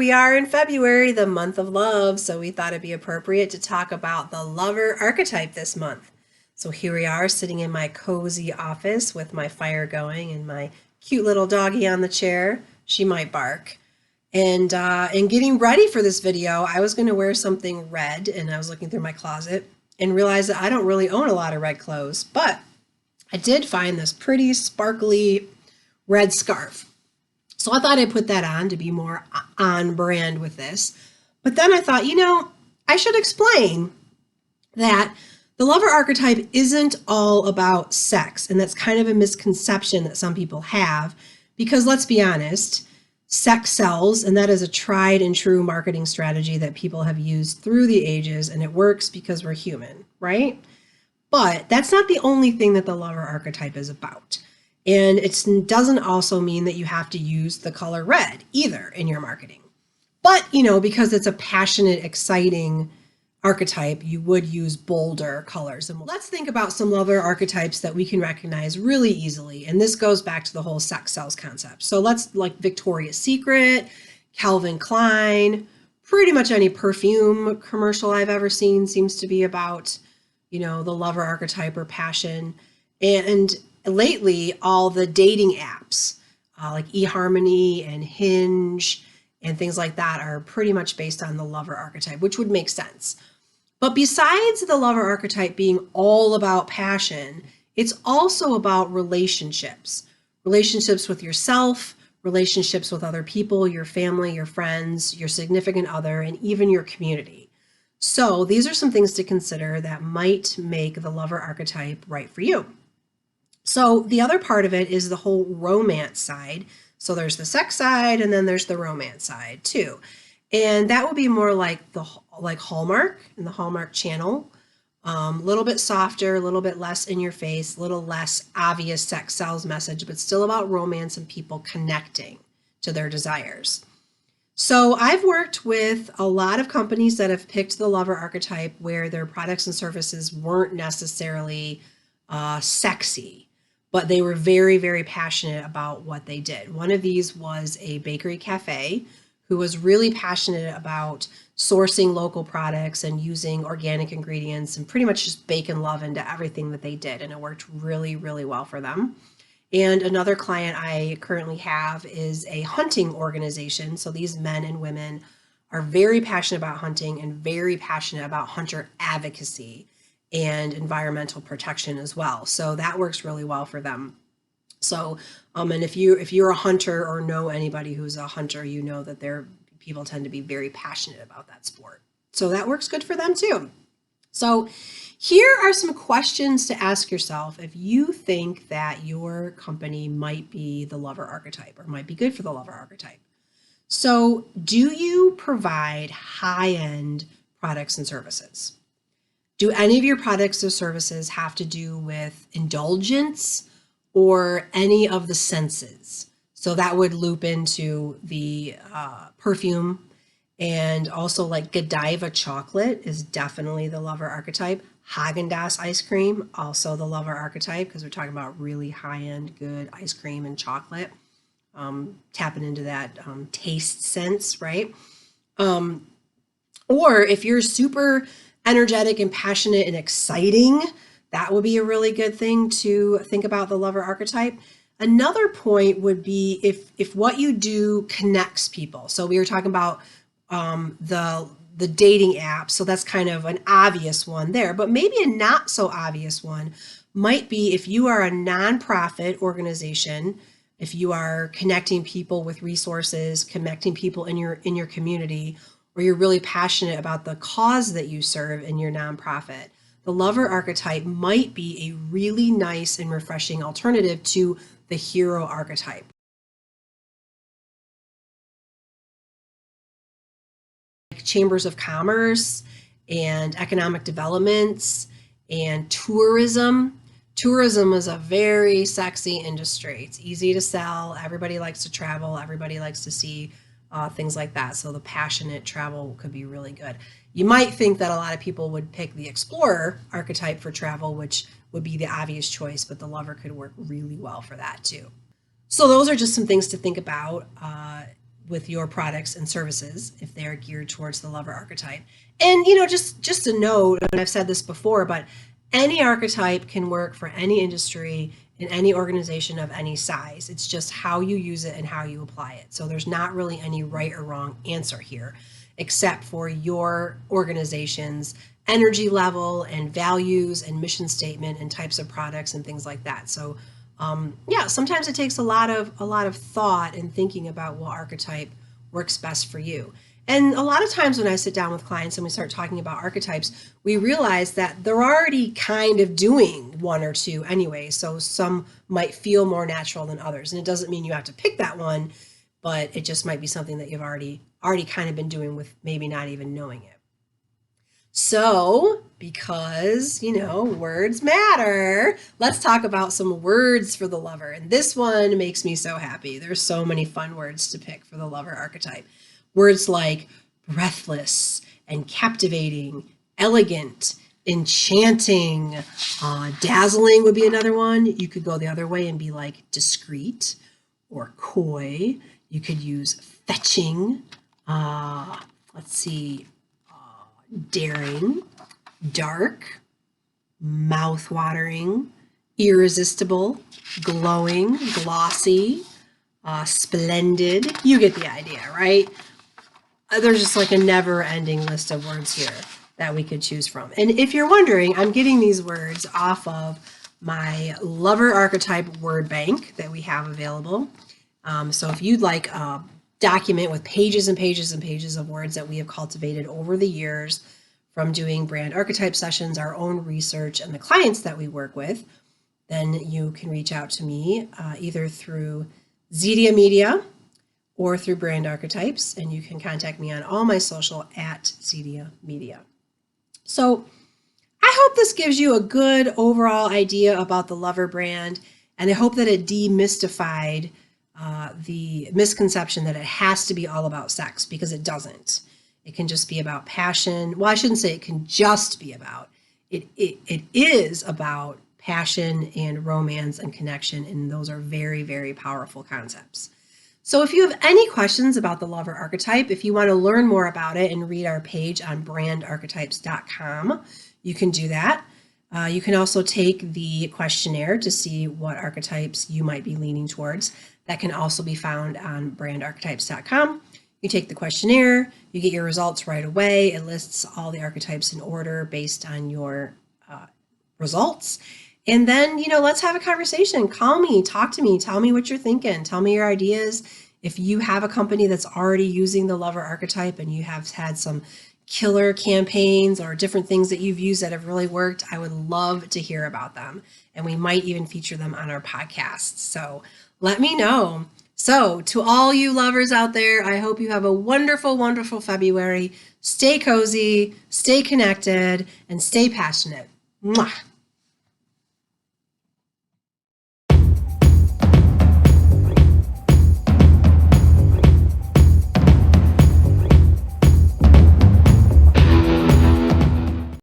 we are in February, the month of love, so we thought it'd be appropriate to talk about the lover archetype this month. So here we are sitting in my cozy office with my fire going and my cute little doggie on the chair. She might bark. And getting ready for this video, I was going to wear something red, and I was looking through my closet and realized that I don't really own a lot of red clothes, but I did find this pretty sparkly red scarf. So I thought I'd put that on to be more on brand with this. But then I thought, I should explain that the lover archetype isn't all about sex. And that's kind of a misconception that some people have, because let's be honest, sex sells, and that is a tried and true marketing strategy that people have used through the ages, and it works because we're human, right? But that's not the only thing that the lover archetype is about. And it doesn't also mean that you have to use the color red either in your marketing. But, because it's a passionate, exciting archetype, you would use bolder colors. And let's think about some lover archetypes that we can recognize really easily. And this goes back to the whole sex sells concept. So let's like Victoria's Secret, Calvin Klein, pretty much any perfume commercial I've ever seen seems to be about, the lover archetype or passion. And lately, all the dating apps like eHarmony and Hinge and things like that are pretty much based on the lover archetype, which would make sense. But besides the lover archetype being all about passion, it's also about relationships. Relationships with yourself, relationships with other people, your family, your friends, your significant other, and even your community. So these are some things to consider that might make the lover archetype right for you. So the other part of it is the whole romance side. So there's the sex side, and then there's the romance side too. And that will be more like Hallmark and the Hallmark channel. A little bit softer, a little bit less in your face, a little less obvious sex sells message, but still about romance and people connecting to their desires. So I've worked with a lot of companies that have picked the lover archetype where their products and services weren't necessarily sexy, but they were very, very passionate about what they did. One of these was a bakery cafe who was really passionate about sourcing local products and using organic ingredients and pretty much just baking love into everything that they did. And it worked really, really well for them. And another client I currently have is a hunting organization. So these men and women are very passionate about hunting and very passionate about hunter advocacy and environmental protection as well. So that works really well for them. So, and if you're a hunter or know anybody who's a hunter, you know that people tend to be very passionate about that sport. So that works good for them too. So here are some questions to ask yourself if you think that your company might be the lover archetype or might be good for the lover archetype. So do you provide high-end products and services? Do any of your products or services have to do with indulgence or any of the senses? So that would loop into the perfume, and also like Godiva chocolate is definitely the lover archetype. Haagen-Dazs ice cream, also the lover archetype, because we're talking about really high-end good ice cream and chocolate, tapping into that taste sense, right? Or if you're super energetic and passionate and exciting, that would be a really good thing to think about the lover archetype. Another point would be if what you do connects people. So we were talking about the dating app, so that's kind of an obvious one there, but maybe a not so obvious one might be if you are a nonprofit organization, if you are connecting people with resources, connecting people in your community, or you're really passionate about the cause that you serve in your nonprofit. The lover archetype might be a really nice and refreshing alternative to the hero archetype. Chambers of commerce and economic developments and tourism. Tourism is a very sexy industry. It's easy to sell. Everybody likes to travel. Everybody likes to see things like that. So the passionate travel could be really good. You might think that a lot of people would pick the explorer archetype for travel, which would be the obvious choice, but the lover could work really well for that too. So those are just some things to think about with your products and services if they are geared towards the lover archetype. And, you know, just a note, and I've said this before, but any archetype can work for any industry in any organization of any size. It's just how you use it and how you apply it. So there's not really any right or wrong answer here, except for your organization's energy level and values and mission statement and types of products and things like that. So yeah, sometimes it takes a lot of thought and thinking about what archetype works best for you. And a lot of times when I sit down with clients and we start talking about archetypes, we realize that they're already kind of doing one or two anyway. So some might feel more natural than others. And it doesn't mean you have to pick that one, but it just might be something that you've already kind of been doing with maybe not even knowing it. So, because, you know, words matter, let's talk about some words for the lover. And this one makes me so happy. There's so many fun words to pick for the lover archetype. Words like breathless and captivating, elegant, enchanting, dazzling would be another one. You could go the other way and be like discreet or coy. You could use fetching. Let's see. Daring, dark, mouth-watering, irresistible, glowing, glossy, splendid. You get the idea, right? There's just like a never-ending list of words here that we could choose from. And if you're wondering, I'm getting these words off of my Lover Archetype word bank that we have available. So if you'd like a document with pages and pages and pages of words that we have cultivated over the years from doing brand archetype sessions, our own research, and the clients that we work with, then you can reach out to me either through Zeedia Media or through Brand Archetypes, and you can contact me on all my social at Zeedia Media. So I hope this gives you a good overall idea about the Lover brand, and I hope that it demystified the misconception that it has to be all about sex, because it doesn't. It can just be about passion. Well, I shouldn't say it can just be about. It is about passion and romance and connection, and those are very, very powerful concepts. So if you have any questions about the Lover Archetype, if you want to learn more about it and read our page on brandarchetypes.com, you can do that. You can also take the questionnaire to see what archetypes you might be leaning towards. That can also be found on brandarchetypes.com. You take the questionnaire, you get your results right away. It lists all the archetypes in order based on your results. And then, you know, let's have a conversation. Call me, talk to me, tell me what you're thinking, tell me your ideas. If you have a company that's already using the Lover Archetype and you have had some killer campaigns or different things that you've used that have really worked, I would love to hear about them. And we might even feature them on our podcast. So let me know. So to all you lovers out there, I hope you have a wonderful, wonderful February. Stay cozy, stay connected, and stay passionate. Mwah.